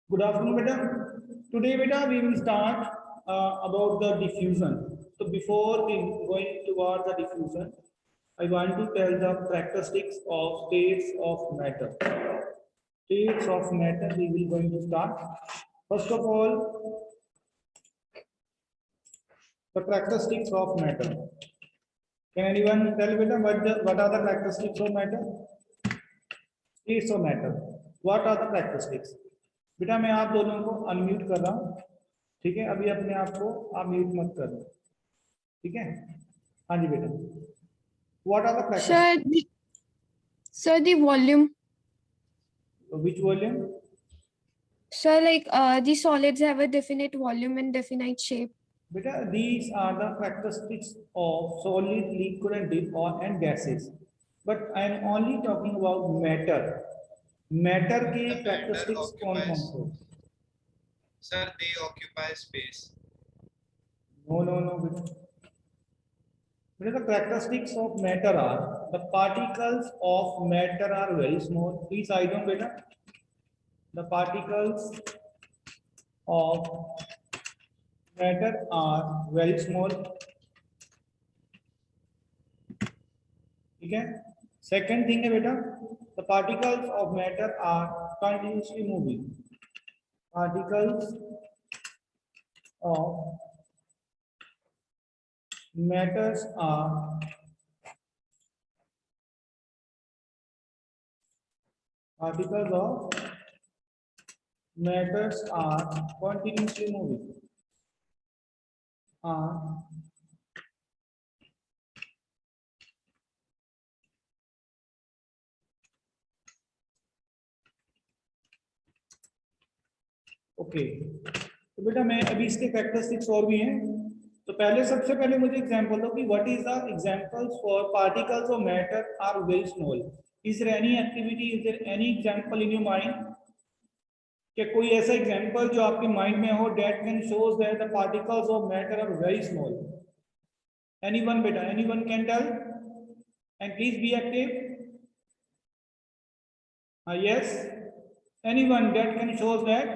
Good afternoon, beta. Today, beta, we will start about the diffusion. So, before we going toward the diffusion, I want to tell the characteristics of states of matter. States of matter, we will going to start. First of all, the characteristics of matter. Can anyone tell beta what are the characteristics of matter? States of matter. What are the characteristics? बेटा मैं आप दोनों को unmute कर रहा हूँ, ठीक है? अभी अपने आप को आप म्यूट मत करो, ठीक है? हाँ जी बेटा, what are the characteristics? Sir, the volume. Which volume? Sir, like the solids have a definite volume and definite shape. Beta, these are the characteristics of solid, liquid, and gases. But I am only talking about matter. Matter के characteristics कौन-कौन से? Sir, they occupy space. No. The characteristics of matter are the particles of matter are very small. Please I don't beta. The particles of matter are very small. Okay. Second thing है बेटा, the particles of matter are continuously moving. Particles of matters are continuously moving. Okay तो बेटा मैं अभी इसके characteristics और भी हैं, तो पहले सबसे पहले मुझे एग्जांपल दो कि what is the examples for particles of matter are very small. Is there any activity, is there any example in your mind? क्या कोई ऐसा एग्जांपल जो आपके माइंड में हो that can shows that the particles of matter are very small? Anyone बेटा, anyone can tell and please be active. Yes, anyone that can shows that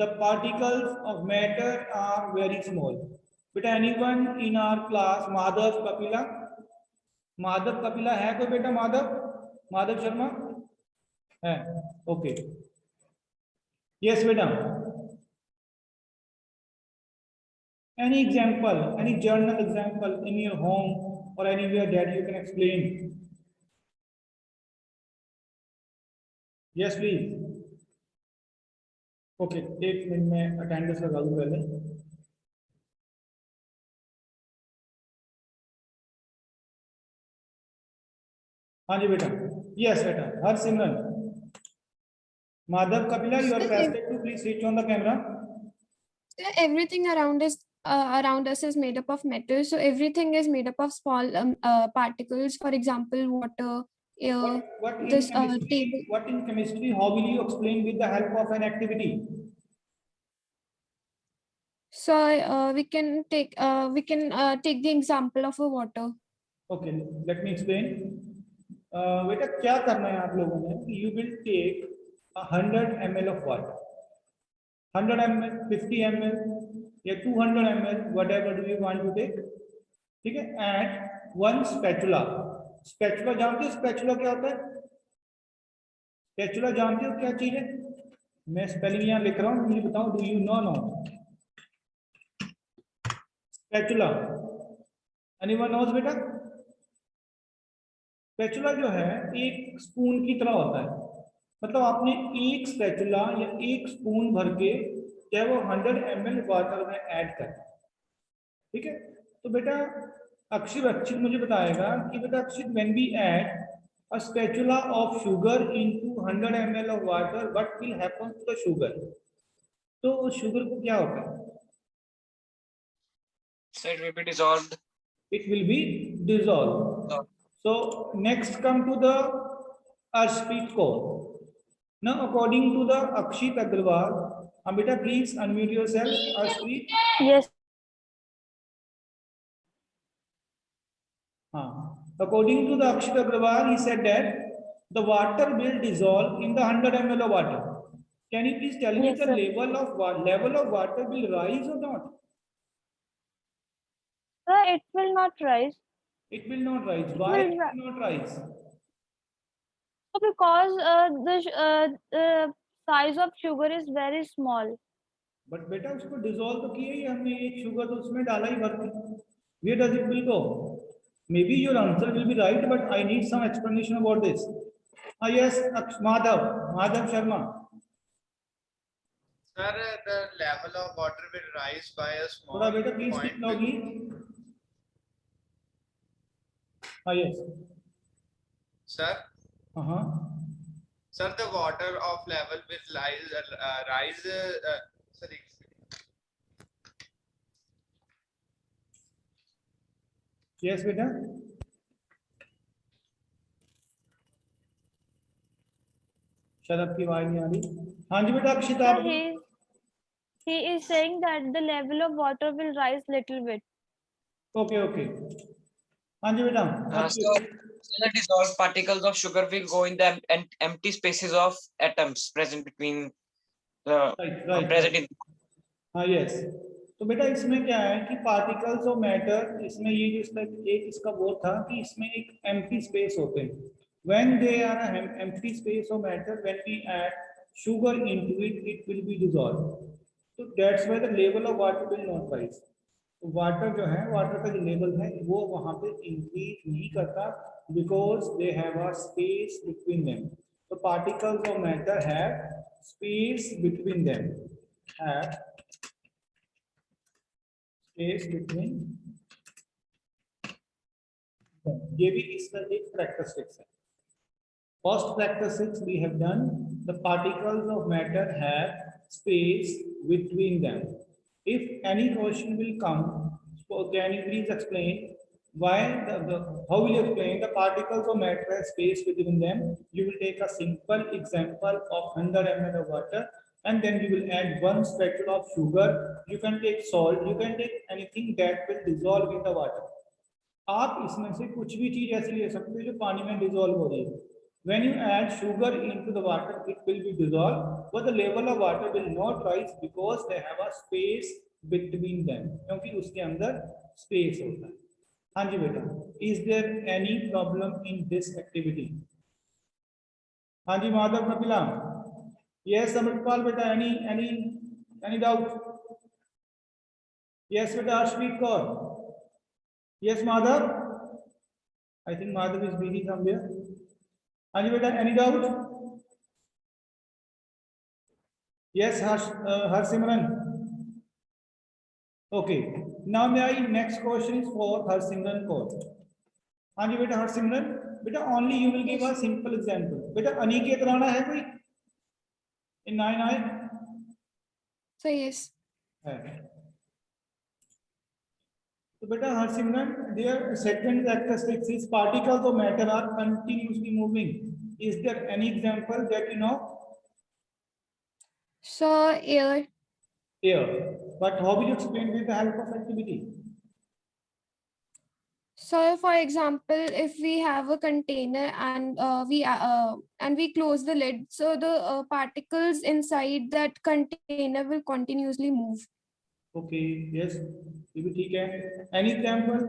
the particles of matter are very small. बेटा anyone in our class Madhav Kapila? Madhav Kapila है कोई बेटा? माधव शर्मा है? Okay, yes बेटा. Any example, any journal example in your home or anywhere that you can explain? Yes please. Okay, एक minute में attendance लगा दूं पहले. हाँ जी बेटा, यस बेटा. Harsimran, Madhav Kapila, you are requested to please switch on the camera. Everything around us is made up of matter. So everything is made up of small particles. For example, water, air. What in this chemistry? What in chemistry? How will you explain with the help of an activity? So we can take the example of a water. Okay, let me explain. बेटा क्या करना है आप लोगों ने? You will take 100 ml of water, 100 ml, 50 ml या 200 ml, whatever do you want to take, ठीक है? And one spatula. स्पैचुला जानते हो? स्पैचुला क्या होता है? स्पैचुला जानते हो क्या चीज है? मैं स्पेलिंग यहाँ लिख रहा हूँ, मुझे बताओ, do you know? Spatula, anyone nose बेटा? स्पैचुला जो है एक स्पून की तरह होता है. मतलब आपने एक स्पैचुला या एक स्पून भर के चाहे वो 100 ml वाटर में ऐड कर, ठीक है? तो बेटा अक्षित मुझे बताएगा कि बेटा Akshit, when we add a spatula of sugar into 100 ml of water, what will happen to the sugar? तो शुगर को क्या होता है? So it will be dissolved. It will be dissolved. So next come to the Arshpreet Kaur. Now according to the Akshit Agrawal, Amita please unmute yourself. Arshpreet. Yes. According to the Akshit Agrawal, he said that the water will dissolve in the 100 ml of water. Can you please tell me Yes, the sir. level of water will rise or not? Sir, it will not rise. It will not rise. It Why it will ri- will not rise? So because the size of sugar is very small. But बेटा उसको dissolve तो किया ही हमने, एक sugar तो उसमें डाला ही भर के. Where does it will go? Maybe your answer will be right, but I need some explanation about this. Yes, Madhav Sharma. Sir, the level of water will rise by a small थोड़ा बेटा please point. speak loudly. Yes. Sir, Uh-huh. sir, the water of level will rise. Sorry. Yes बेटा. शायद आपकी आवाज नहीं आ रही. हाँ जी बेटा अक्षित Sir, आप. he is saying that the level of water will rise little bit. Okay. हाँ जी बेटा. So the dissolved particles of sugar will go in the empty spaces of atoms present between the Right. present in. हाँ yes. तो बेटा इसमें क्या है कि पार्टिकल्स ऑफ मैटर, इसमें ये जो इसका एक इसका वो था कि इसमें एक एम्प्टी स्पेस होते हैं. When they are an empty space of matter, when we add sugar into it, it will be dissolved. So that's why the level of water will not rise. तो वाटर जो है, water का जो level है वो वहां पे increase नहीं करता, because they have a space between them. So particles of matter have space between them. Have space between them. ये भी इसका एक characteristics है. First characteristics we have done, the particles of matter have space between them. If any question will come, so can you please explain why how will you explain the particles of matter have space between them? You will take a simple example of 100 ml of water and then you will add 1 spatula of sugar. You can take salt, you can take anything that will dissolve in the water. आप इसमें से कुछ भी चीज ऐसी ले सकते हो जो पानी में डिसॉल्व हो रही है. When you add sugar into the water, it will be dissolved, but the level of water will not rise because they have a space between them. क्योंकि उसके अंदर space होता है. हाँ जी बेटा. Is there any problem in this activity? हाँ जी माधव कपिला. Yes अमृतपाल बेटा. Any doubt? Yes बेटा Ashpreet Kaur. Yes Madhav. I think Madhav is busy somewhere. हाँ जी बेटा. Any doubt? Yes Harsimran. Okay. Now my next question is for Harsimran Kaur. हाँ जी बेटा Harsimran. बेटा only you will give a simple example. बेटा अनिकेत राणा है कोई? In 9I? So yes. है. So beta Harsimran, their second characteristic is particles of matter are continuously moving. Is there any example that you know? So air. Air. But how will you explain with the help of activity? So for example, if we have a container and we close the lid, so the particles inside that container will continuously move. Okay. Yes. ये भी ठीक है. Any example?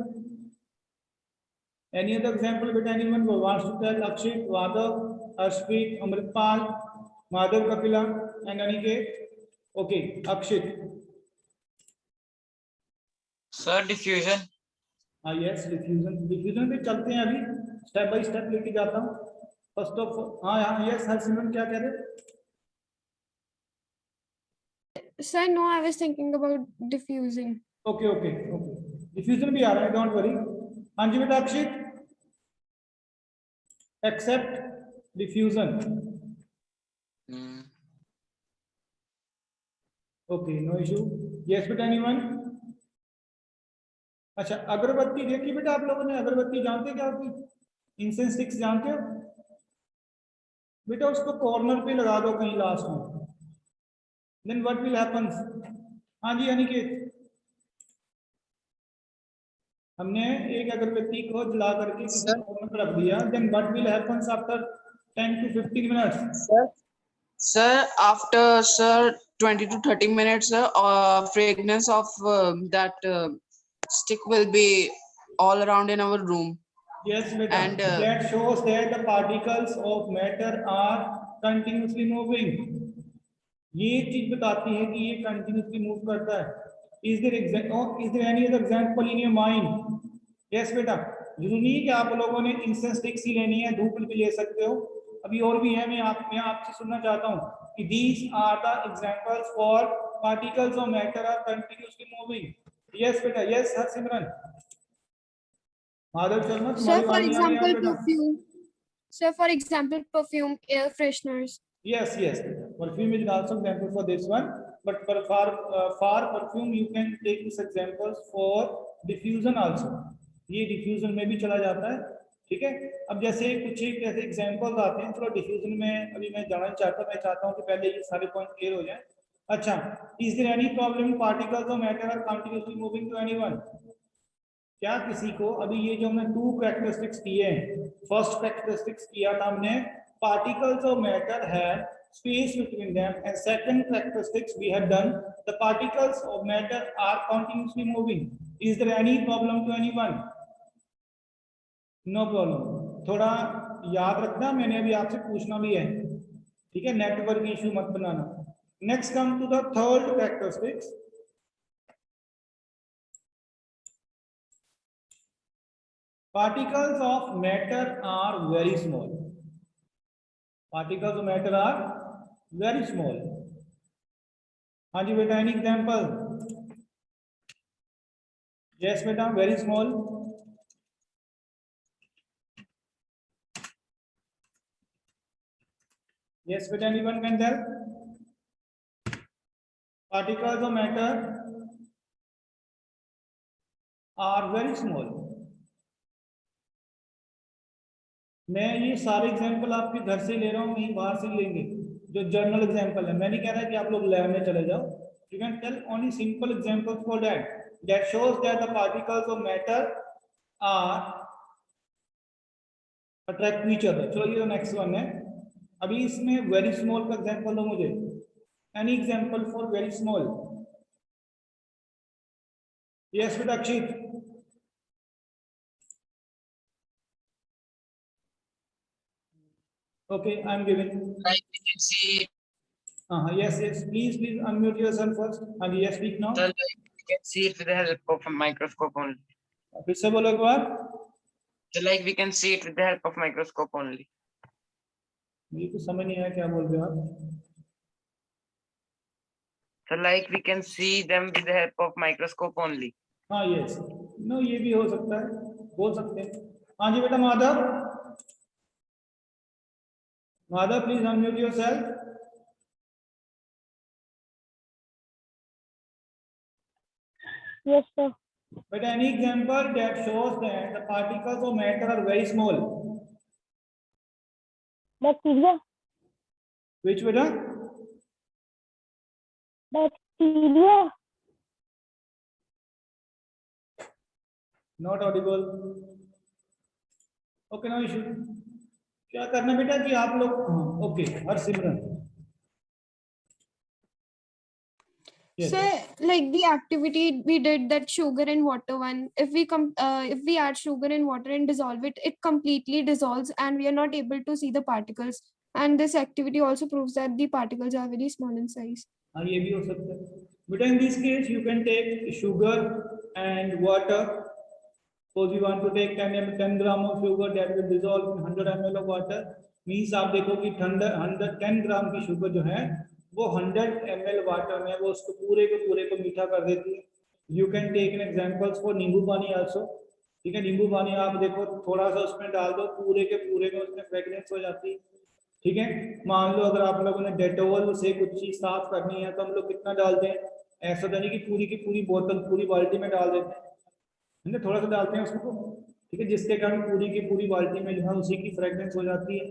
Any other example? But anyone who wants to tell? Akshit, Madhav, Ashpreet, Amritpal, Madhav Kapila, and Aniket. Okay, Akshit. Sir, diffusion. Yes, diffusion पे चलते हैं अभी. Step by step लेके जाता हूँ. First of all, हाँ yes Harsimran क्या कह रहे? Sir, no, I was thinking about diffusing. Okay. Diffusion भी आ रहा है. Don't worry. हाँ जी बेटा अक्षित. Accept diffusion. Okay, no issue. Yes बेटा anyone? अच्छा अगरबत्ती देखी बेटा आप लोगों ने. अगरबत्ती जानते क्या होती? इंसेंस स्टिक्स जानते हो बेटा? उसको कॉर्नर पे लगा दो कहीं लास्ट में. Then what will happen? हाँ जी अनिकेत. हमने एक अगरबत्ती को जला करके किसी कॉर्नर पर रख दिया. Then what will happen after 10 to 15 minutes? Sir, after sir 20 to 30 minutes, fragrance of that stick will be all around in our room. Yes, beta. And, That shows that the particles of matter are continuously moving. ये चीज बताती है कि ये continuously move करता है. Is there any other example in your mind? Yes, बेटा. जरूरी नहीं है कि आप लोगों ने इंसेंस स्टिक्स ही लेनी है, धूप भी ले सकते हो. अभी और भी है, मैं आपसे सुनना चाहता हूँ कि these are the examples for particles of matter are continuously moving. Yes, बेटा. Yes, हरसिमरन. माधव शर्मा, Sir, तुम्हारी for आवाज नहीं आ रही है example, बेटा. perfume. Sir, for example, perfume, air fresheners. Yes, yes. Perfume is also example for this one. But for perfume, you can take this examples for diffusion also. ये diffusion में भी चला जाता है, ठीक है. अब जैसे कुछ एक ऐसे examples आते हैं, चलो diffusion में अभी मैं जाना मैं चाहता हूँ कि पहले ये सारे point clear हो जाएं. अच्छा, is there any problem in particles of matter are continuously moving to anyone? क्या किसी को अभी ये जो हमने 2 characteristics किए हैं, first characteristics किया था हमने particles of matter have space between them, and second characteristics we have done the particles of matter are continuously moving. Is there any problem to anyone? No problem. थोड़ा याद रखना, मैंने अभी आपसे पूछना भी है, ठीक है. नेटवर्क इशू मत बनाना. Next come to the third characteristics. Particles of matter are very small. Particles of matter are very small. हाँ जी बेटा, any example? Yes बेटा, very small. Yes बेटा, anyone can tell? Particles of matter are very small. मैं ये सारे example आपके घर से ले रहा हूँ, नहीं बाहर से लेंगे, जो जर्नल एग्जाम्पल है. मैं नहीं कह रहा कि आप लोग लैब में चले जाओ. You can tell only simple examples for that shows that the particles of matter are attract each other. चलो ये नेक्स्ट वन है. अभी इसमें वेरी स्मॉल का एग्जाम्पल दो मुझे. Any example for very small? Yes बेटा अक्षित. Okay, I'm giving. Like we can see, Yes, yes. Please unmute yourself first. And yes, speak now. sir, like we can see it with the help of a microscope only. फिर से बोलो एक बार. So like we can see it with the help of microscope only. मुझे कुछ समझ नहीं आया क्या बोल रहे हो आप. So like we can see them with the help of microscope only. हाँ, yes. No, ये भी हो सकता है, बोल सकते हैं. हाँ जी बेटा Madhav. Madhav, please unmute yourself. Yes, sir. But any example that shows that the particles of matter are very small? Bacteria. Which beta? Bacteria. Not audible. Okay, no issue. क्या करना बेटा कि आप लोग. Okay, Harsimran. Yes. So, like the activity we did, that sugar and water one, if we add sugar and water and dissolve it, it completely dissolves and we are not able to see the particles. And this activity also proves that the particles are very small in size. हाँ, ये भी हो सकता है. But in this case, you can take sugar and water. Suppose you want to take 10 gram of sugar that will dissolve in 100 ml of water. Means आप देखो कि 10 ग्राम की शुगर जो है वो 100 ml वाटर में वो उसको पूरे को मीठा कर देती है. You can take an examples for nimbu pani also. ठीक है, नींबू पानी आप देखो थोड़ा सा उसमें डाल दो, पूरे में उसमें फ्रेग्रेंस हो जाती है. ठीक है, मान लो अगर आप लोगों ने डेटोल से कुछ चीज साफ करनी है तो हम लोग कितना डालते हैं. ऐसा तो नहीं कि पूरी की पूरी बोतल पूरी बाल्टी में डाल देते हैं, थोड़ा सा डालते हैं उसको. ठीक है, जिसके कारण पूरी की पूरी बाल्टी में जो है उसी की फ्रेग्रेंस हो जाती है.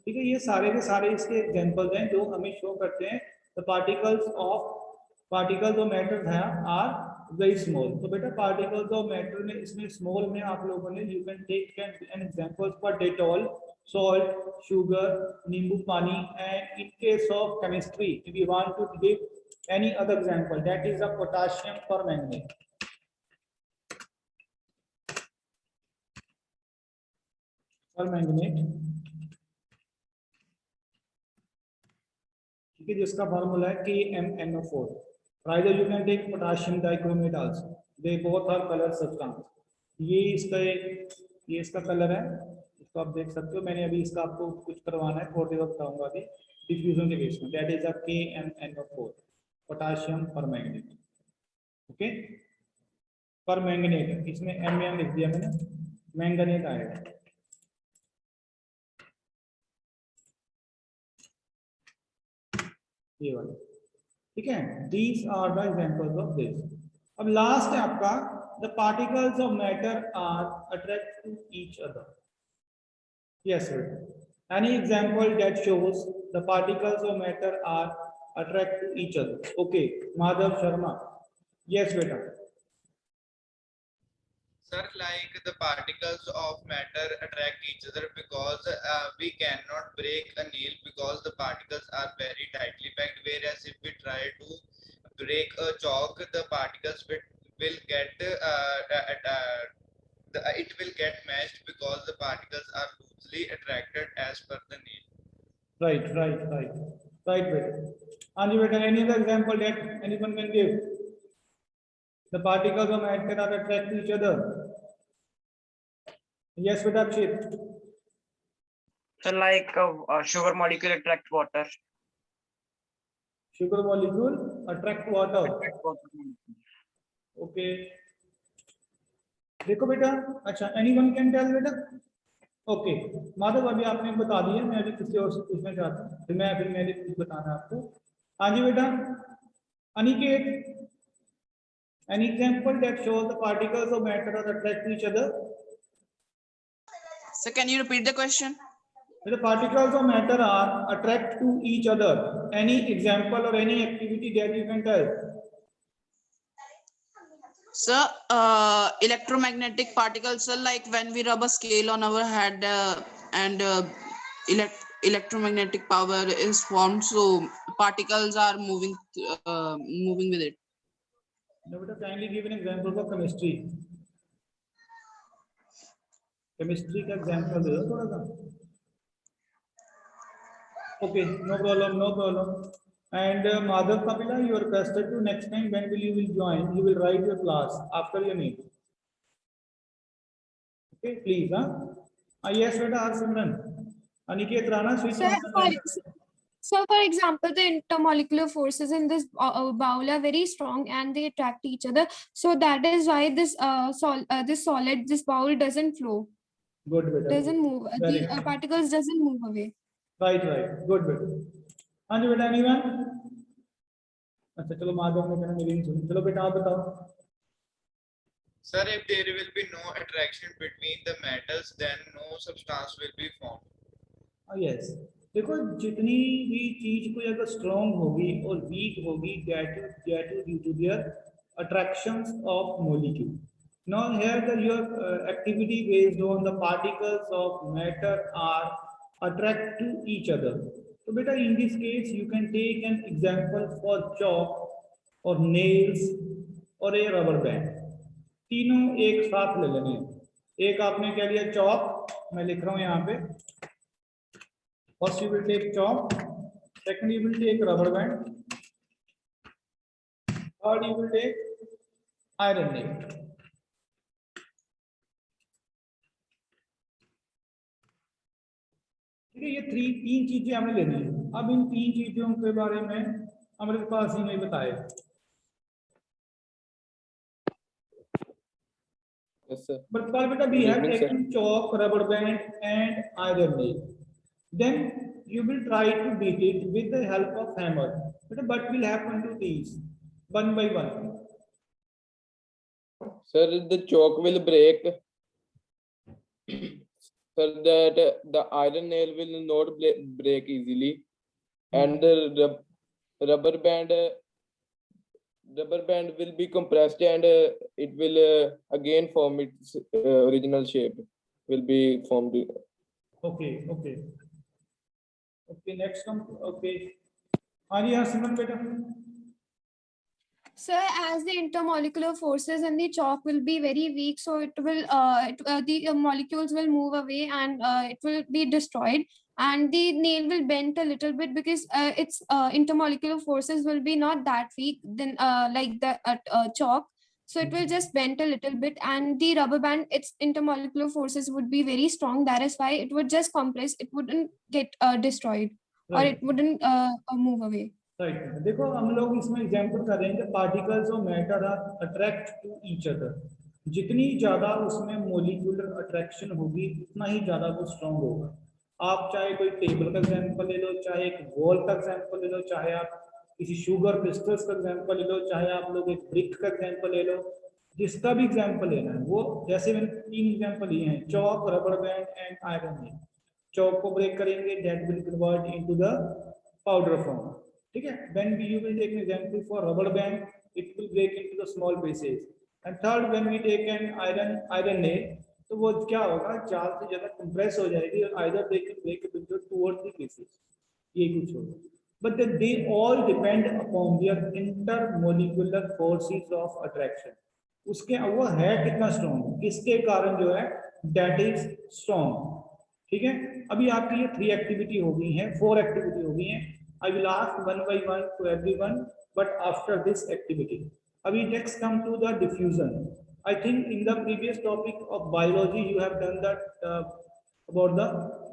ठीक है, ये सारे के सारे इसके एग्जांपल्स हैं जो हमें शो करते हैं the particles of matter are very small. तो बेटा पार्टिकल्स ऑफ मैटर में इसमें स्मॉल में आप लोगों ने you can take an examples for Dettol, salt, sugar, nimbu pani, and in case of chemistry, if we want to give any other example, that is a potassium permanganate. Permanganate, ठीक है, जिसका formula है KMnO4. Either you can take potassium dichromate also. They both are color substance. ये इसका colour है, इसको आप देख सकते हो. मैंने अभी इसका आपको कुछ करवाना है, थोड़ी देर बताऊंगा अभी. डिफ्यूजन के केस में that is a KMnO4, potassium permanganate. Okay, permanganate, इसमें Mn लिख दिया मैंने, मैंगनेट आएगा. ये वाला, ठीक है. These are the examples of this. अब लास्ट है आपका, the particles of matter are attract to each other. Yes sir, any example that shows the particles of matter are attract to each other. Okay, Madhav Sharma. Yes बेटा. Sir, like the particles of matter attract each other because we cannot break a nail because the particles are very tightly packed. Whereas if we try to break a chalk, the particles will get it will get mashed because the particles are loosely attracted as per the nail. Right, बेटा. हाँ जी बेटा, any other example that anyone can give? The particles of matter are attract to each other. Yes, बेटा Akshit. So like sugar molecule attract water. Sugar molecule attract water. Okay. देखो बेटा, अच्छा, anyone can tell बेटा? Okay, Madhav अभी आपने बता दिया, मैं अभी किसी और से पूछना चाहता हूँ, फिर मैंने कुछ बताना आपको. हाँ जी बेटा, Aniket. An example that shows the particles of matter are attract to each other. So can you repeat the question? The particles of matter are attract to each other. Any example or any activity that you can tell? So electromagnetic particles, so like when we rub a scale on our head and electromagnetic power is formed, so particles are moving with it. No, but kindly give an example for chemistry. Chemistry का example दे दो थोड़ा सा. Okay, no problem. And Madhav Kapila, you are requested to next time when will you join? You will write your class after your name. Okay, please, huh? Yes, beta, Simran. Aniket Rana, switch Sir, on the mic. So for example, the intermolecular forces in this bowl are very strong and they attract each other. So that is why this this bowl doesn't flow, Good, beta. doesn't move. Very The good. particles doesn't move away. Right. Good, beta. हाँ जी बेटा, anyone? अच्छा चलो, माधव ने कहना मेरी नहीं सुनी. चलो बेटा आप बताओ. Sir, if there will be no attraction between the metals, then no substance will be formed. Yes, देखो जितनी भी चीज कोई अगर स्ट्रॉन्ग होगी और वीक होगी, that is due to their attractions of molecule. Now here the your activity based on the particles of matter are attract to each other. तो बेटा in this case you can take an example for chalk और nails और a rubber band. तीनों एक साथ ले लेने. एक आपने क्या लिया, चॉक, मैं लिख रहा हूँ यहाँ पे. First you will take chalk, second you will take rubber band, third you will take iron nail. ठीक है, ये तीन चीजें हमें लेनी है. अब इन तीन चीजों के बारे में हमारे पास ही नहीं बताया. Yes, sir. But बेटा we have taken chalk, rubber band and iron nail. Then you will try to beat it with the help of hammer. But will happen to these one by one. Sir, the chalk will break. Sir, that the iron nail will not break easily, and the rubber band will be compressed, and it will again form its original shape. Will be formed. Okay okay okay next come okay हाँ जी हाँ सिमरन बेटा So as the intermolecular forces in the chalk will be very weak, so it will the molecules will move away and it will be destroyed, and the nail will bend a little bit because its intermolecular forces will be not that weak then like the chalk. So it will just bend a little bit, and the rubber band, its intermolecular forces would be very strong. That is why it would just compress. It wouldn't get destroyed, or Right. it wouldn't move away. Right देखो हम लोग इसमें example कर रहे हैं कि particles और matter are attract to each other, जितनी ज्यादा उसमें मोलिकुलर अट्रैक्शन होगी उतना ही ज्यादा वो स्ट्रांग होगा। आप चाहे कोई टेबल का एग्जांपल ले लो, चाहे एक वॉल का एग्जांपल ले लो, चाहे आप किसी शुगर क्रिस्टल्स का एग्जांपल ले लो, चाहे आप लोग एक ब्रिक का एग्जांपल ले लो, जिसका भी एग्जांपल लेना है वो, जैसे मैंने 3 एग्जांपल लिए हैं, chalk, rubber band and iron. Chalk को ब्रेक करेंगे, that will convert into the powder form, ठीक है। when you will take an example for rubber band, it will break into the small pieces, and third when we take an iron nail, तो वो क्या होगा, चार से ज्यादा compress हो जाएगी और either they can break it into 2 or 3 pieces, ये कुछ होगा। but then they all depend upon their intermolecular forces of attraction, उसके वो है कितना स्ट्रॉन्ग, किसके कारण जो है that is strong, ठीक है। अभी आपकी ये 3 एक्टिविटी हो गई हैं, 4 एक्टिविटी हो गई हैं। I will ask one by one to everyone, but after this activity. Abhi next come to the diffusion. I think in the previous topic of biology you have done that about the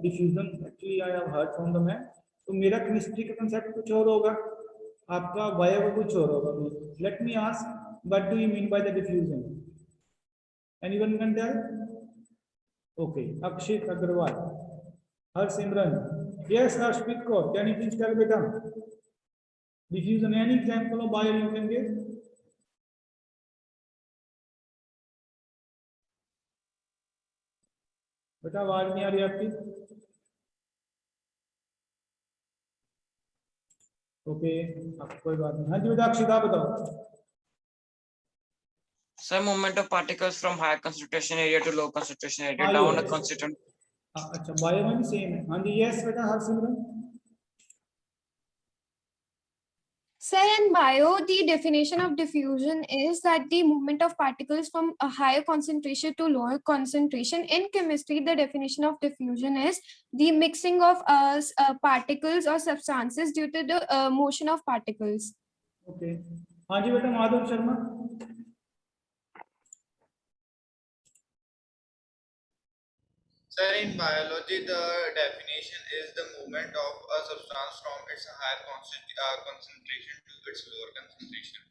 diffusion. Actually I have heard from the man. तो मेरा chemistry का concept कुछ और होगा, आपका bio का कुछ और होगा। Let me ask, what do you mean by the diffusion? Anyone can tell? Okay, Akshit Agarwal, Harsimran. Yes, Ashpit Kaur, can you please tell beta? Diffusion, any example of bio you can give? बेटा आवाज नहीं आ रही आपकी। Okay कोई बात नहीं। हाँ जी बेटा अक्षिता बताओ। Some movement of particles from higher concentration area to low concentration area हाँ, down a yes. constant. अच्छा बायो में भी सेम है। हाँ जी यस बेटा Harsimran. Sir, in bio, the definition of diffusion is that the movement of particles from a higher concentration to lower concentration. In chemistry, the definition of diffusion is the mixing of particles or substances due to the motion of particles. Okay हाँ जी बेटा Madhav Sharma. Sir, in biology, the definition is the movement of a substance from its higher concentration to its lower concentration.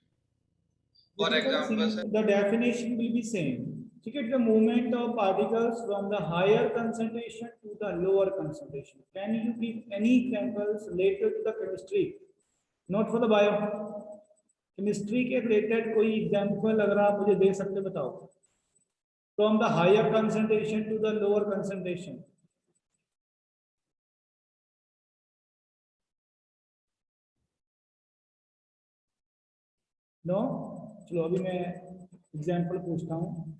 For example, sir, the definition will be same, ठीक है। the movement of particles from the higher concentration to the lower concentration. Can you give any examples related to the chemistry, not for the bio? chemistry के related कोई example अगर आप मुझे दे सकते बताओ, from the higher concentration to the lower concentration. No चलो अभी मैं एग्जांपल पूछता हूँ।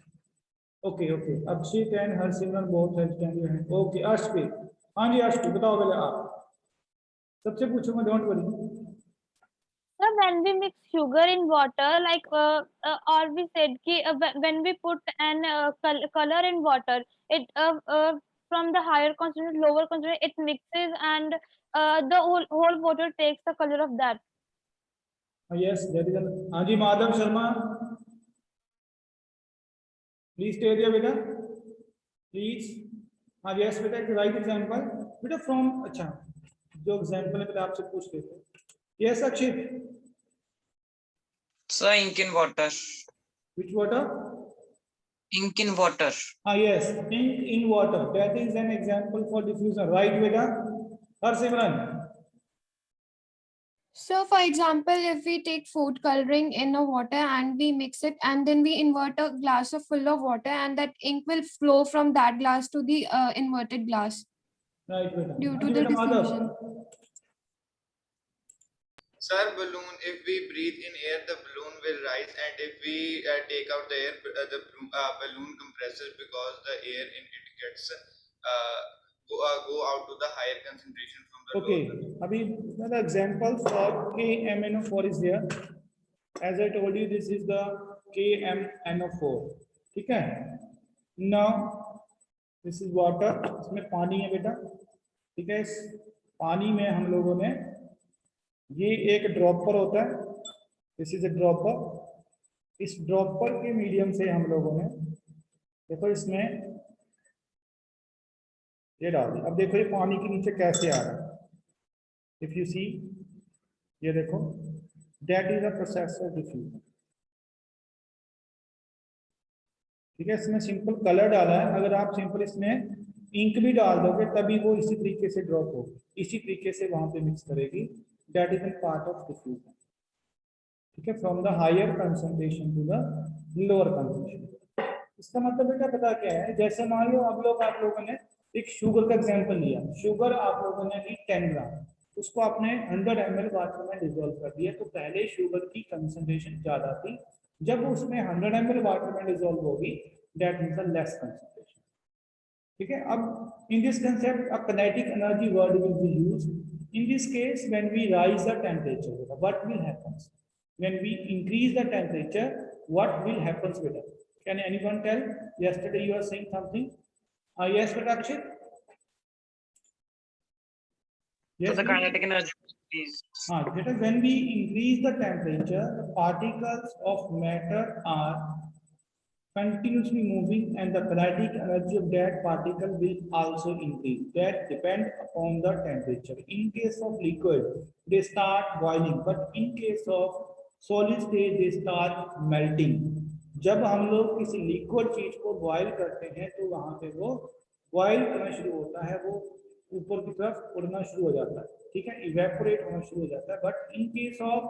Okay okay Akshit and Harsimran both have stand your hand. Okay Arshpreet, हाँ जी अर्शप्रीत बताओ पहले आप, सबसे पूछूंगा don't worry. So when we mix sugar in water, like or we said ki when we put an color in water, it from the higher concentration, lower concentration, it mixes, and the whole water takes the color of that. Yes that is. हाँ जी Madhav Sharma please stay there बेटा please. हाँ yes बेटा एक right example बेटा from, अच्छा जो example है पहले आपसे पूछ लेते हैं। Yes Akshit. So ink in water. Which water? Ink in water. Ah yes, ink in water, that is an example for diffusion, right beta? Harsimran. So, for example, if we take food coloring in a water and we mix it, and then we invert a glass full of water, and that ink will flow from that glass to the inverted glass Right beta. due हाँ to ji the बेटा Madhav. diffusion. sir, balloon, if we breathe in air, the balloon will rise, and if we take out the air, the balloon compresses because the air in it gets go out to the higher concentration from the Okay, lower concentration. abhi the examples for KMnO4 is there. As I told you, this is the KMnO4. ठीक है? Now this is water. इसमें पानी है बेटा. ठीक है? इस पानी में हम लोगों ने ये एक ड्रॉपर होता है. This is a dropper. इस ड्रॉपर के मीडियम से हम लोगों ने देखो इसमें ये डाल दिया. अब देखो ये पानी के नीचे कैसे आ रहा है. इफ यू सी, ये देखो, that is the process of diffusion. ठीक है? इसमें सिंपल कलर डाला है. अगर आप सिंपल इसमें इंक भी डाल दोगे तभी वो इसी तरीके से ड्रॉप होगी, इसी तरीके से वहां पे मिक्स करेगी. That is an part of diffusion. ठीक है? From the higher concentration to the lower concentration. इसका मतलब बेटा पता क्या है, जैसे मान लो आप लोगों ने एक शुगर का एग्जांपल लिया. शुगर आप लोगों ने ली 10 ग्राम, उसको आपने 100 ml वाटर में डिसॉल्व कर दिया. तो पहले शुगर की कंसंट्रेशन ज्यादा थी. जब उसमें 100 ml वाटर में डिसॉल्व होगी, that means the less concentration. ठीक है? अब in this concept a kinetic energy word will be used. In this case, when we rise the temperature, what will happen? When we increase the temperature, what will happen with it? Can anyone tell? Yesterday you were saying something. Yes, Rakshit. So Yes. the kinetic energy is That is when we increase the temperature, the particles of matter are continuously moving, and the kinetic energy of that particle will also increase. That depends upon the temperature. In case of liquid, they start boiling, but in case of solid state, they start melting. जब हम लोग किसी liquid चीज को boil करते हैं तो वहां पे वो बॉयल करना शुरू होता है, वो ऊपर की तरफ उड़ना शुरू हो जाता है. ठीक है? इवेपोरेट होना शुरू हो जाता है. But in case of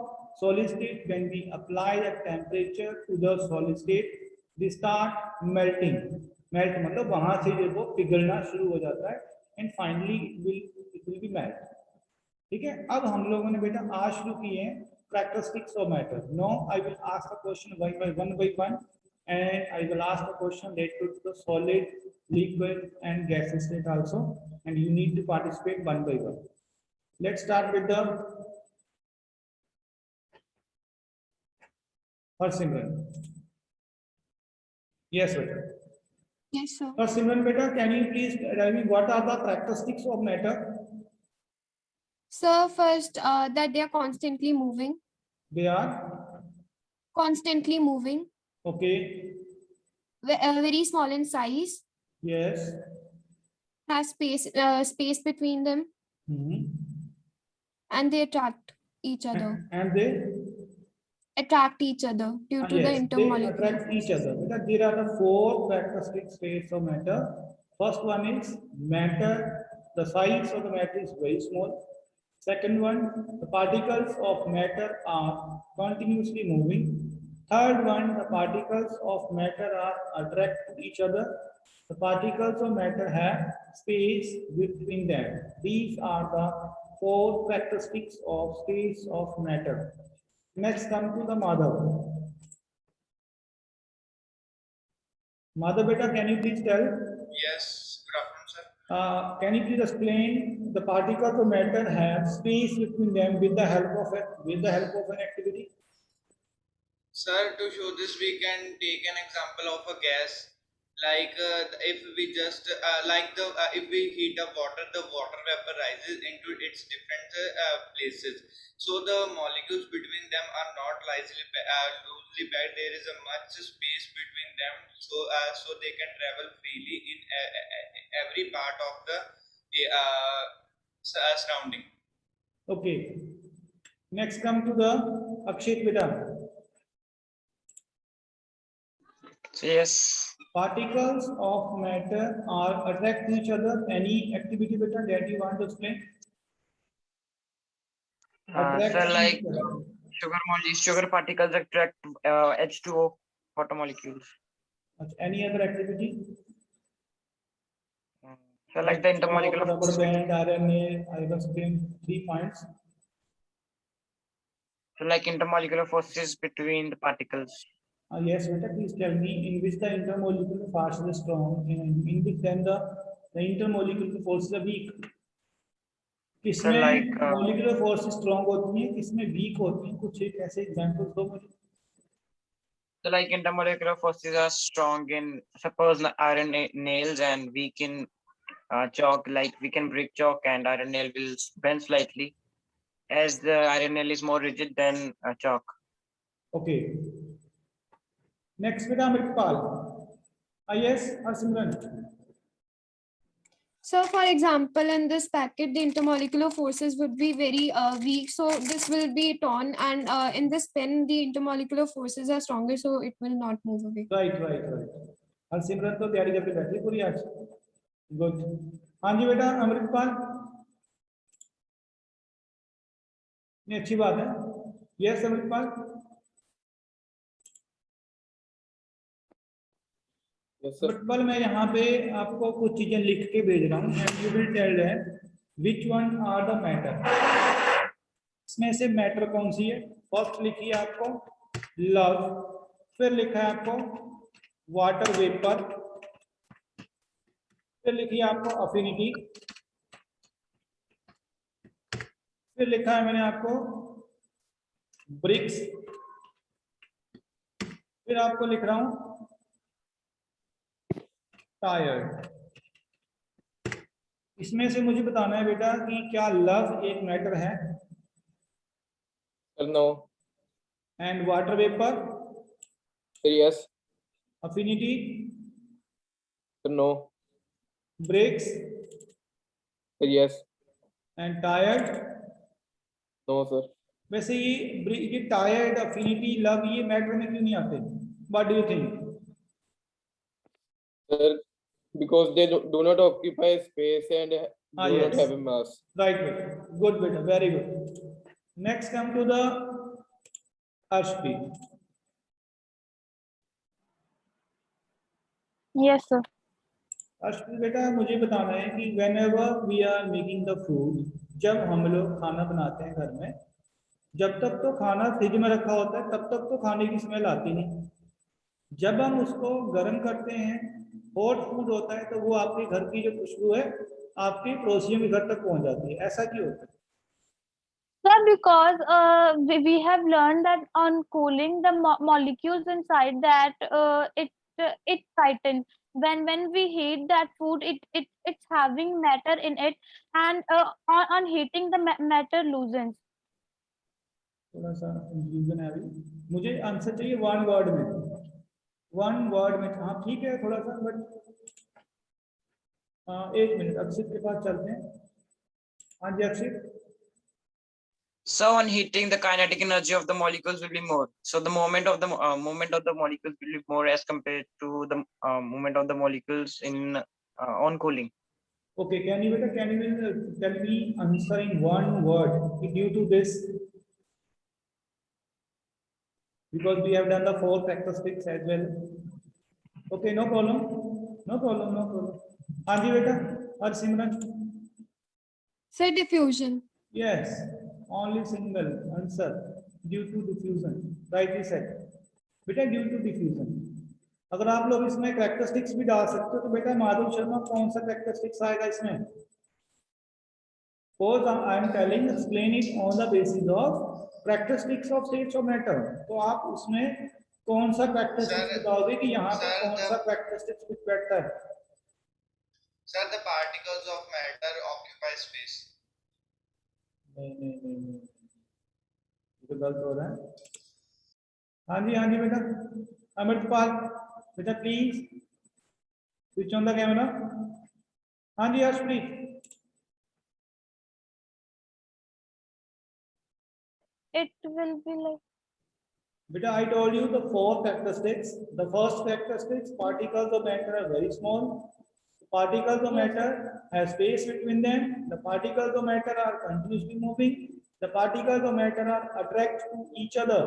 solid state, when we apply the temperature to the solid state, they start melting. Melt मतलब वहां से जो वो पिघलना शुरू हो जाता है, and finally it will be melt. ठीक है? अब हम लोगों ने बेटा आज शुरू किए हैं characteristics of matter. Now I will ask the question one by one, and I will ask the question related to the solid, liquid, and gaseous state also, and you need to participate one by one. Let's start with the first Simran. Yes, beta. Yes, sir. First Simran beta, can you please tell me what are the characteristics of matter? So first, that they are constantly moving, They are okay. Very small in size, Yes. has space between them, Mhm. and they attract each other. And they Attract each other due to the yes, they intermolecular attract each other. Because there are the 4 characteristic states of matter. First one is matter. The size of the matter is very small. Second one, the particles of matter are continuously moving. Third one, the particles of matter are attract to each other. The particles of matter have space between them. These are the 4 characteristics of states of matter. Next, come to the Madhav. Madhav beta, can you please tell? Yes, good afternoon, sir. Can you please explain the particles of matter have space between them with the help of an activity? Sir, to show this, we can take an example of a gas. Like if we just if we heat up water, the water vaporizes into its different places. So the molecules between them are not loosely packed. There is a much space between them, so they can travel freely in every part of the surrounding. Okay. Next, come to the Akshay beta. yes. Particles of matter are attract each other. Any activity beta that you want to explain? Attract So like each other. sugar particles attract H2O water molecules. Any other activity? So like the intermolecular rubber band, RNA, I have explained 3 points. So like intermolecular forces between the particles. Yes, beta, please tell me in which the intermolecular force is strong, in which then the the intermolecular forces are weak. किसमें like, molecular force strong होती है, किसमें week होती है, कुछ एक ऐसे examples दो मुझे। So like intermolecular forces are strong in suppose iron nails and weak in chalk. Like we can break chalk and iron nail will bend slightly, as the iron nail is more rigid than chalk. Okay, next बेटा Amritpal. Yes Harsimran. So for example, in this packet, the intermolecular forces would be very weak. So this will be torn, and in this pen, the intermolecular forces are stronger, so it will not move away. Right right right. Harsimran तो तैयारी करके बैठी पूरी आज। Good. हाँ जी बेटा अमृतपाल, ये अच्छी बात है। Yes Amritpal. Yes, sir. Amritpal मैं यहाँ पे आपको कुछ चीजें लिख के भेज रहा हूँ, and you will tell that which one are the matter. इसमें से मैटर कौन सी है? फर्स्ट लिखी है आपको लव, फिर लिखा है आपको वाटर वेपर, फिर लिखी है आपको अफिनिटी, फिर लिखा है मैंने आपको ब्रिक्स, फिर आपको लिख रहा हूं टायर्ड। इसमें से मुझे बताना है बेटा कि क्या लव एक मैटर है? Sir, no. And water vapour, Sir, yes. Affinity, Sir, no. Bricks Sir, yes. And tired. No, sir. वैसे ये टायर्ड, अफिनिटी, लव ये मैटर में क्यों नहीं आते? What do you think? Sir, because they do not occupy space and do not yes. have a mass. Right, beta. Good, beta. Very good. Next, come to the Arshpreet. Yes, sir. Arshpreet बेटा मुझे बताना है कि whenever we are making the food, जब हम लोग खाना बनाते हैं घर में, जब तक तो खाना फ्रिज में रखा होता है तब तक तो खाने की स्मेल आती नहीं। जब हम उसको गर्म करते हैं, हॉट फूड होता है, तो वो आपके घर की जो खुशबू है आपके पड़ोसियों के घर तक पहुंच जाती है। ऐसा क्यों होता है? Sir, because we have learned that on cooling, the molecules inside that it tighten. When we heat that food, it's having matter in it, and on heating the matter loosens. थोड़ा सा कंफ्यूजन है अभी, मुझे answer चाहिए one word में। One word में हाँ ठीक है थोड़ा सा, बट एक मिनट अक्षित के पास चलते हैं। हाँ जी अक्षित। So on heating, the kinetic energy of the molecules will be more. So the moment of the molecules will be more as compared to the movement of the molecules in on cooling. Okay, can you tell me answer in one word due to this? Because we have done the 4 characteristics as well. Okay, no problem. No problem, no problem. हाँ जी बेटा, और सिमरन? Say diffusion. Yes, only single answer due to diffusion. Rightly said. बेटा due to diffusion. अगर आप लोग इसमें characteristics भी डाल सकते हो तो बेटा माधव शर्मा कौन सा characteristics आएगा इसमें? Suppose I am telling explain it on the basis of characteristics of states of matter. तो आप उसमें कौन सा characteristics बताओगे कि यहाँ पे कौन सा characteristics फिट बैठता है? Sir, the particles of matter occupy space. नहीं, तो गलत हो रहा है। हाँ जी बेटा अमृतपाल बेटा please switch on the camera. हाँ जी Harshpreet. It will be like. Beta, I told you the 4 characteristics. The first characteristics, particles of matter are very small. Particles of matter have space between them. The particles of matter are continuously moving. The particles of matter are attract to each other.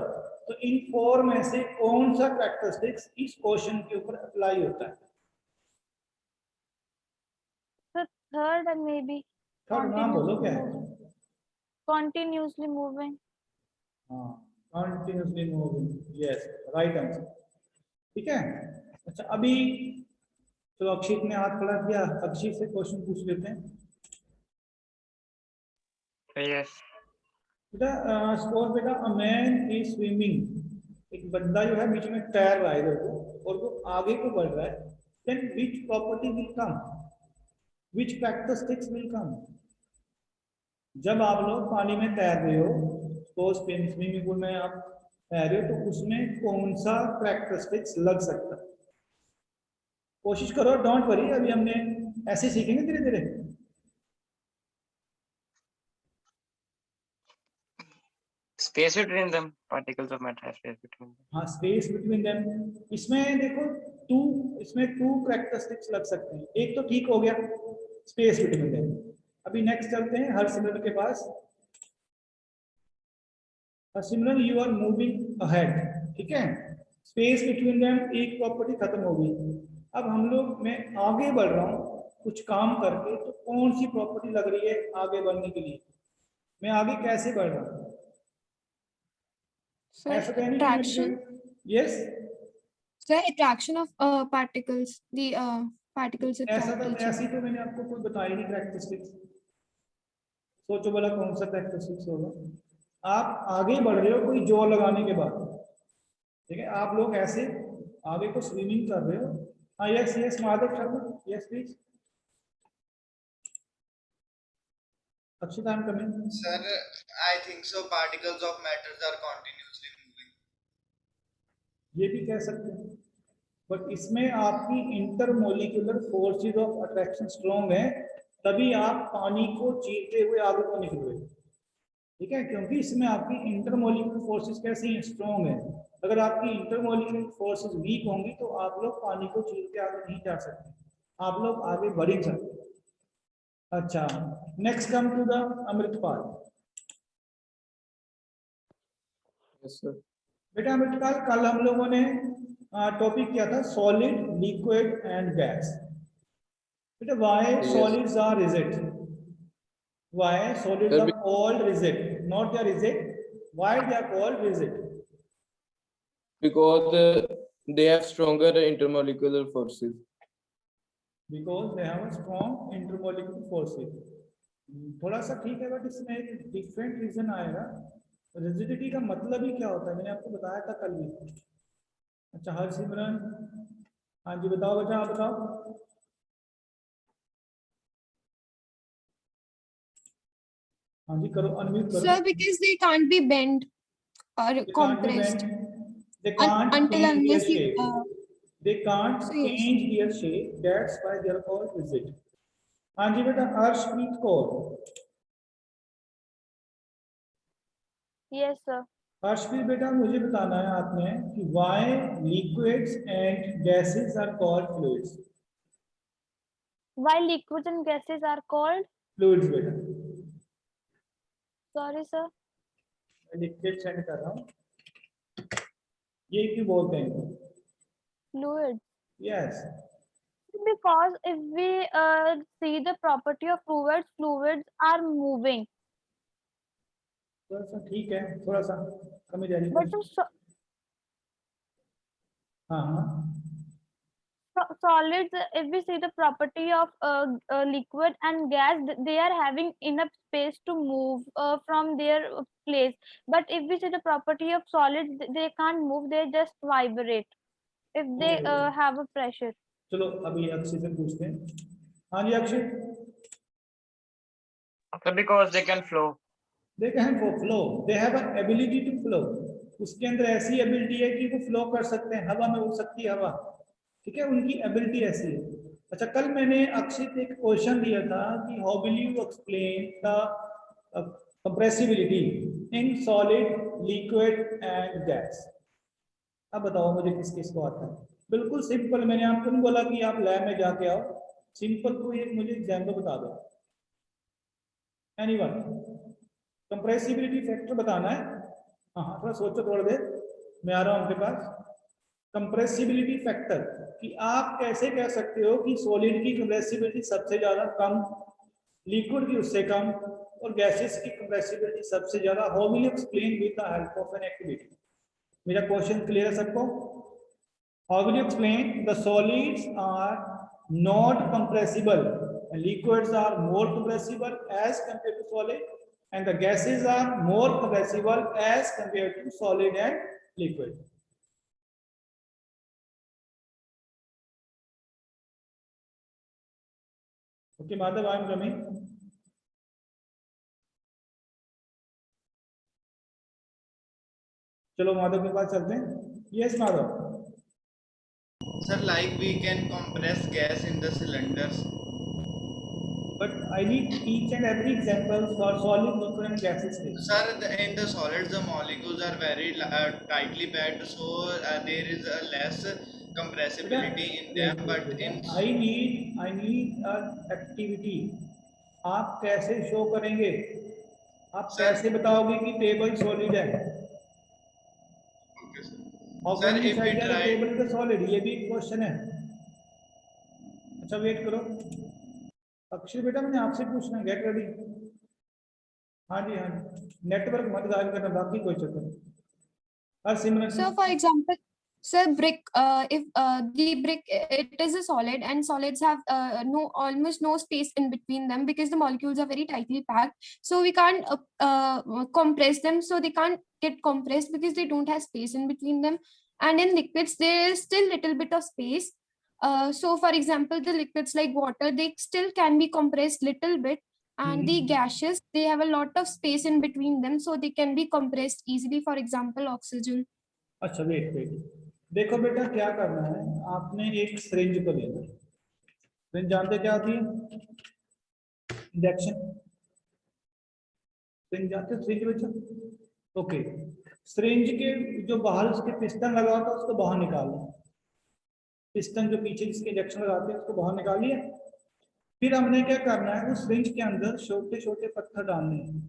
तो इन 4 में से कौन सा characteristics इस question के ऊपर apply होता है? The third and maybe. Third नाम बोलो क्या है? Continuously moving. हाँ, continuously moving. Yes, right answer. ठीक है। अच्छा अभी चलो अक्षित ने हाथ खड़ा किया, अक्षित से क्वेश्चन पूछ लेते हैं। Yes. बेटा सपोज बेटा अ मैन इज स्विमिंग, एक बंदा जो है बीच में तैर रहा है इधर को और वो आगे को बढ़ रहा है, then which property will come, which characteristics will come. जब आप लोग पानी में तैर रहे हो, सपोज स्विमिंग पूल में आप तैर रहे हो, तो उसमें कौन सा कैरेक्टरिस्टिक्स लग सकता है? कोशिश करो, डोंट वरी, अभी हमने ऐसे सीखेंगे धीरे धीरे। Space between them. Particles of matter have space between them. हाँ, स्पेस बिटवीन देम। इसमें देखो इसमें टू कैरेक्टरिस्टिक्स लग सकते हैं। एक तो ठीक हो गया, स्पेस बिटवीन देम। अभी नेक्स्ट चलते हैं हरसिमरन के पास। Harsimran, you are moving ahead, ठीक है, स्पेस बिटवीन देम एक प्रॉपर्टी खत्म हो गई। अब हम लोग, मैं आगे बढ़ रहा हूँ कुछ काम करके, तो कौन सी प्रॉपर्टी लग रही है आगे बढ़ने के लिए? मैं आगे कैसे बढ़ रहा हूँ? Sir, ऐसा तो नहीं attraction. Yes, Sir, attraction of particles. The particles ऐसा attract तो each ऐसी other. तो मैंने आपको कोई बताई नहीं कैरेक्टरिस्टिक्स। सोचो बोला कौन सा कैरेक्टरिस्टिक्स होगा। आप आगे बढ़ रहे हो कोई जोर लगाने के बाद, ठीक है, आप लोग ऐसे आगे को स्विमिंग कर रहे हो। हाँ, yes yes Madhav Sharma, yes please. Akshita, I am coming. Sir, I think so. Particles of matters are continuously moving. ये भी कह सकते हैं, बट इसमें आपकी intermolecular forces of attraction strong है, तभी आप पानी को चीरते हुए आगे को निकल रहे हो, ठीक है, क्योंकि इसमें आपकी इंटरमोलिकुलर फोर्सेस कैसी हैं? स्ट्रॉन्ग है। अगर आपकी इंटरमोलिकुलर फोर्सेस वीक होंगी तो आप लोग पानी को चीर के आगे नहीं जा सकते, आप लोग आगे बढ़ ही सकते। अच्छा, next come to the Amritpal. Yes, sir. बेटा अमृतपाल, कल हम लोगों ने टॉपिक किया था सॉलिड, लिक्विड एंड गैस। बेटा why Yes. Solids are rigid? Why solids Sir, are called rigid? Not they are rigid, why they are called rigid? Because they have stronger intermolecular forces. Because they have a strong intermolecular forces. थोड़ा सा ठीक है, but इसमें एक different reason आएगा। Rigidity का मतलब ही क्या होता है, मैंने आपको बताया था कल भी। अच्छा हरसिमरन, हाँ जी बताओ बेटा, आप बताओ। हाँ जी करो, अनम्यूट करो। Sir, because they can't be bent or They can't be compressed bent. They can't until change their unless you. shape. They can't So yes. change their shape. That's why they are called rigid. हाँ जी बेटा Arshpreet Kaur. Yes, sir. Arshpreet बेटा, मुझे बताना है आपने कि why liquids and gases are called fluids? Why liquids and gases are called? Fluids बेटा, Sorry, sir. मैं लिख के सेंड कर रहा हूँ। ये क्यों बोलते हैं? Fluids. Yes. Because if we see the property of fluids, fluids are moving. थोड़ा सा ठीक है, थोड़ा सा कमी जाएगी। But हाँ हाँ, solids, if we see the property of liquid and gas, they are having enough space to move from their place. But if we see the property of solids, they can't move, they just vibrate if they Okay. have a pressure. चलो अभी अक्षय से पूछते हैं। हाँ जी Akshay. So because they can flow. They can flow. They have an ability to flow. उसके अंदर ऐसी ability है कि वो फ्लो कर सकते हैं, हवा में उड़ सकती है हवा, ठीक है, उनकी एबिलिटी ऐसी है। अच्छा, कल मैंने अक्षित एक क्वेश्चन दिया था कि how will you explain the compressibility in solid, liquid and gas? अब बताओ मुझे किस किस को आता है? बिल्कुल सिंपल, मैंने आपको नहीं बोला कि आप लैब में जाके आओ, सिंपल कोई एक मुझे एग्जाम्पल बता दो। एनीवन? कंप्रेसिबिलिटी फैक्टर बताना है? हाँ, थोड़ा सोचो थोड़ा देर, मैं आ रहा हूँ आपके पास। कंप्रेसिबिलिटी फैक्टर कि आप कैसे कह सकते हो कि सॉलिड की कंप्रेसिबिलिटी सबसे ज्यादा कम, लिक्विड की उससे कम, और गैसेस की कंप्रेसिबिलिटी सबसे ज्यादा। How will you explain with the help of an activity? मेरा क्वेश्चन क्लियर है सबको? How will you explain the solids are not compressible. And liquids are more compressible as compared to solid, and the gases are more compressible as compared to solid and liquid. Okay, Madhav, I am coming. चलो माधव के पास चलते हैं. Yes, Madhav. Sir, like we can compress gas in the cylinders. But I need each and every example for solid, liquid, and gases. Sir, in the solids, the molecules are very tightly packed, so there is a less compressibility in them. But in I need activity. आप कैसे show करेंगे? आप Sir. कैसे बताओगे कि table solid है? okay, sir. How Sir, can you if we decide that try- table का solid? ये भी एक क्वेश्चन है. अच्छा वेट करो. अक्षय बेटा मैंने आपसे पूछना, गेट रेडी. हाँ जी हाँ जी. नेटवर्क मत गायब करना, बाकी कोई चक्कर नहीं. हर सिमरन. So for example, sir, brick, if the brick, it is a solid, and solids have almost no space in between them because the molecules are very tightly packed. So we can't compress them, so they can't get compressed because they don't have space in between them. And in liquids, there is still little bit of space. So for example, the liquids like water, they still can be compressed little bit. And the gases, they have a lot of space in between them, so they can be compressed easily. For example, oxygen. अच्छा wait wait. देखो बेटा क्या करना है, आपने एक syringe को लेना. सिरिंज जानते क्या होती है? इंजेक्शन. सिरिंज जानते हो? सिरिंज बच्चा. ओके. सिरिंज के जो बाहर उसके पिस्टन लगा होता है उसको बाहर निकाल लो. पिस्टन जो पीछे जिसके इंजेक्शन लगाते हैं उसको बाहर निकाल लिया. फिर हमने क्या करना है, उस सिरिंज के अंदर छोटे छोटे पत्थर डालने हैं.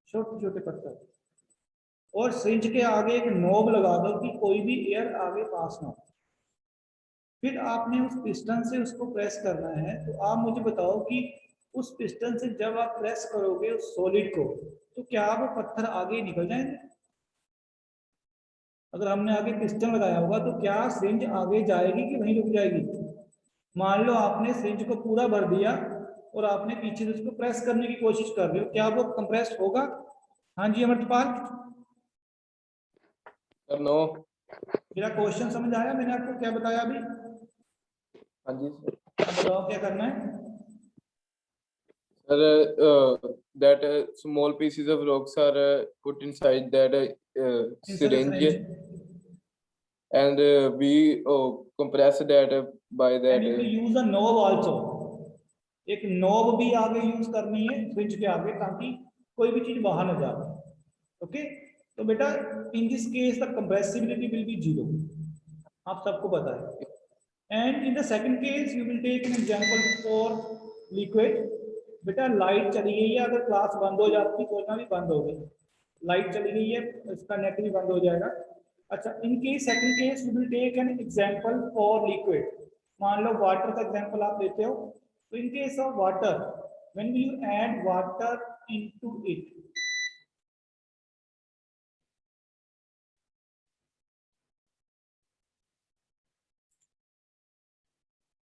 छोटे छोटे पत्थर. और सिरिंज के आगे एक नोब लगा दो कि कोई भी एयर आगे पास ना हो. फिर आपने उस पिस्टन से उसको प्रेस करना है. तो आप मुझे बताओ कि उस पिस्टन से जब आप प्रेस करोगे उस सॉलिड को, तो क्या वो पत्थर आगे निकल जाएंगे? अगर हमने आगे पिस्टन लगाया होगा तो क्या सिरिंज आगे जाएगी कि वहीं रुक जाएगी? मान लो आपने सिरिंज को पूरा भर दिया और आपने पीछे से उसको प्रेस करने की कोशिश कर रहे हो, क्या वो कंप्रेस्ड होगा? हाँ जी अमृतपाल. नो. मेरा क्वेश्चन समझ आया? मैंने आपको क्या बताया अभी? हाँ जी सर. अब बताओ क्या करना है? Sir, that small pieces of rocks are put inside that Inside the syringe, and we compress that by And that. you will use a knob also. एक नोब भी आगे यूज करनी है स्विच के आगे, ताकि कोई भी चीज बाहर न जाए. ओके. तो बेटा in this case the compressibility will be 0. आप सबको पता है. And in the second case you will take an example for liquid. बेटा लाइट चली गई है, अगर क्लास बंद हो जाती तो ना भी बंद हो गई. लाइट चली गई है, इसका नेट भी बंद हो जाएगा. अच्छा, in case second case you will take an example for liquid. मान लो वाटर का एग्जांपल आप लेते हो. तो in case of water, when you add water into it,